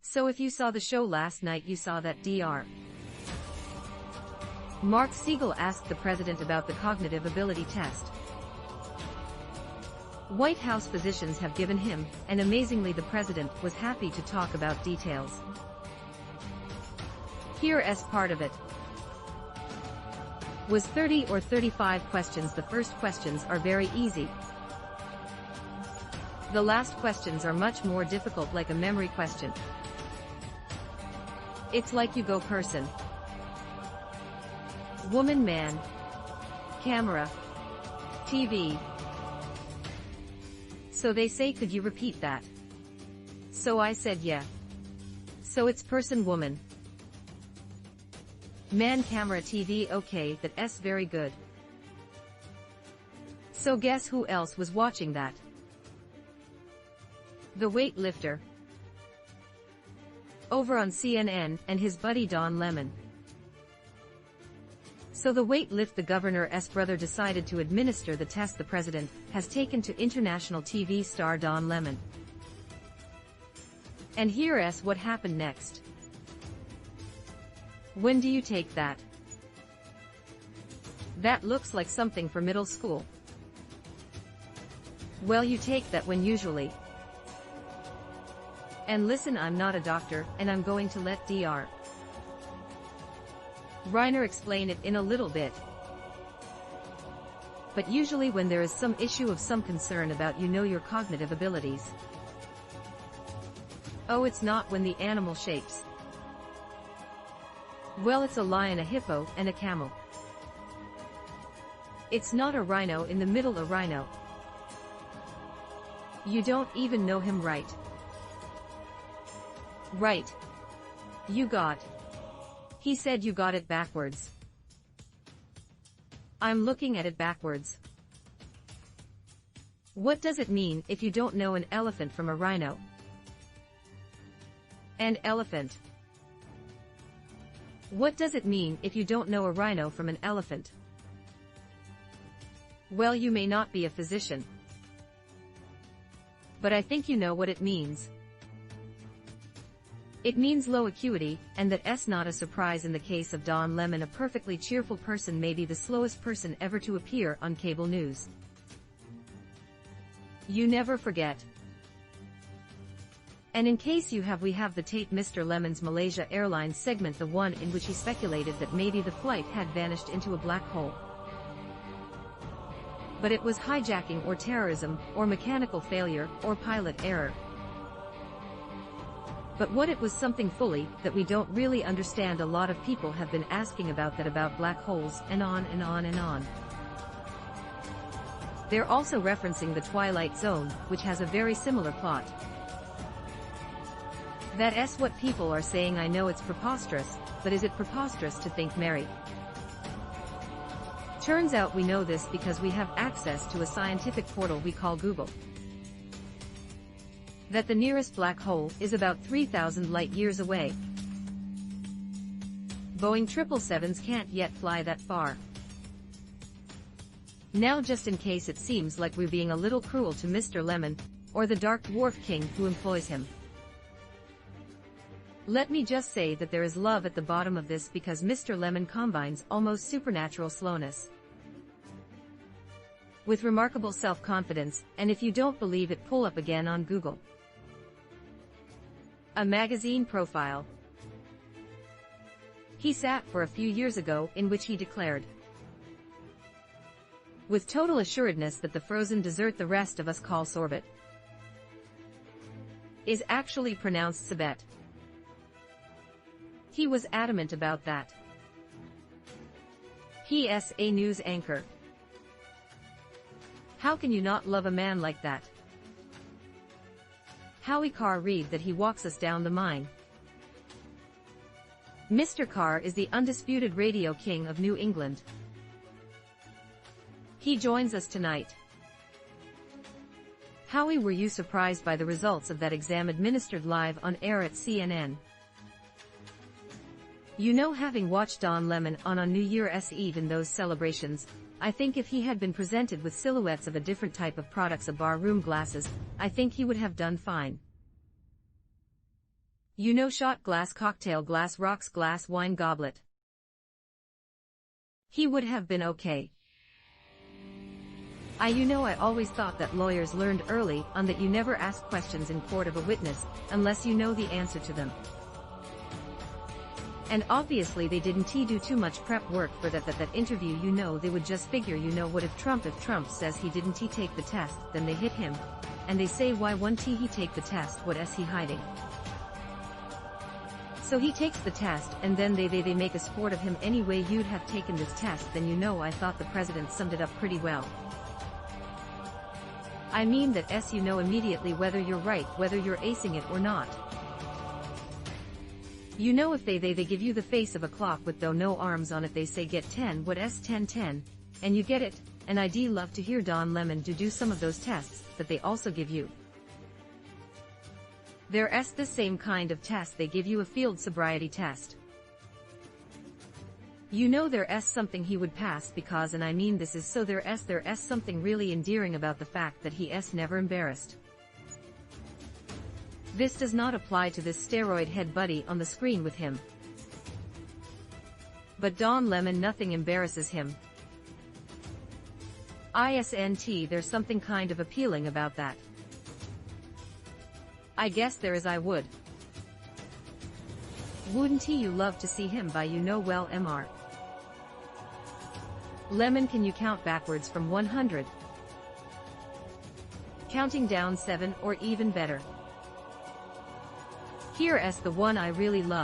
So if you saw the show last night, you saw that Dr. Mark Siegel asked the president about the cognitive ability test White House physicians have given him, and amazingly the president was happy to talk about details. Here's part of it. Was 30 or 35 questions. The first questions are very easy. The last questions are much more difficult, like a memory question. It's like you go person, woman, man, camera, TV. So they say, could you repeat that? So I said yeah. So it's person, woman, man, camera, TV. Okay, that's very good. So guess who else was watching that? The weightlifter over on CNN, and his buddy Don Lemon. So the the governor's brother decided to administer the test the president has taken to international TV star Don Lemon. And here's what happened next. When do you take that? That looks like something for middle school. Well, you take that when usually. And listen, I'm not a doctor, and I'm going to let Dr. Rhino explain it in a little bit. But usually when there is some issue of some concern about your cognitive abilities. Oh, it's not when the animal shapes. Well, it's a lion, a hippo, and a camel. It's not a rhino in the middle, a rhino. You don't even know him, right? Right. You got. He said you got it backwards. I'm looking at it backwards. What does it mean if you don't know an elephant from a rhino? An elephant. What does it mean if you don't know a rhino from an elephant? Well, you may not be a physician, but I think you know what it means. It means low acuity, and that's not a surprise in the case of Don Lemon, a perfectly cheerful person, maybe the slowest person ever to appear on cable news. You never forget. And in case you have, we have the tape, Mr. Lemon's Malaysia Airlines segment, the one in which he speculated that maybe the flight had vanished into a black hole. But it was hijacking or terrorism, or mechanical failure, or pilot error. But what it was something fully that we don't really understand. A lot of people have been asking about that, about black holes, and on and on and on. They're also referencing the Twilight Zone, which has a very similar plot. That's what people are saying. I know it's preposterous, but is it preposterous to think, Mary? Turns out we know this because we have access to a scientific portal we call Google. That the nearest black hole is about 3,000 light-years away. Boeing 777s can't yet fly that far. Now, just in case it seems like we're being a little cruel to Mr. Lemon, or the Dark Dwarf King who employs him, let me just say that there is love at the bottom of this, because Mr. Lemon combines almost supernatural slowness with remarkable self-confidence, and if you don't believe it, pull up again on Google a magazine profile he sat for a few years ago, in which he declared with total assuredness that the frozen dessert the rest of us call sorbet is actually pronounced sabet. He was adamant about that. He.s. a news anchor. How can you not love a man like that? Howie Carr read that he walks us down the mine. Mr. Carr is the undisputed radio king of New England. He joins us tonight. Howie, were you surprised by the results of that exam administered live on air at CNN? Having watched Don Lemon on New Year's Eve in those celebrations, I think if he had been presented with silhouettes of a different type of products, of bar room glasses, I think he would have done fine. You know, shot glass, cocktail glass, rocks glass, wine goblet. He would have been okay. I always thought that lawyers learned early on that you never ask questions in court of a witness, unless you know the answer to them. And obviously they didn't do too much prep work for that interview. They would just figure, what if Trump says he didn't take the test, then they hit him. And they say, why won't he take the test, what is he hiding? So he takes the test, and then they make a sport of him anyway. You'd have taken this test, then I thought the president summed it up pretty well. I mean that immediately whether you're right, whether you're acing it or not. If they give you the face of a clock with no arms on it, they say get 10, what s 10, and you get it. And I'd love to hear Don Lemon do some of those tests that they also give you. There's the same kind of test they give you, a field sobriety test. There's something he would pass because, and I mean this is so, there's something really endearing about the fact that he's never embarrassed. This does not apply to this steroid head buddy on the screen with him. But Don Lemon, nothing embarrasses him. There's something kind of appealing about that. I guess there is. I would. Wouldn't you love to see him by well, Mr. Lemon, can you count backwards from 100? Counting down 7 or even better. Here's the one I really love.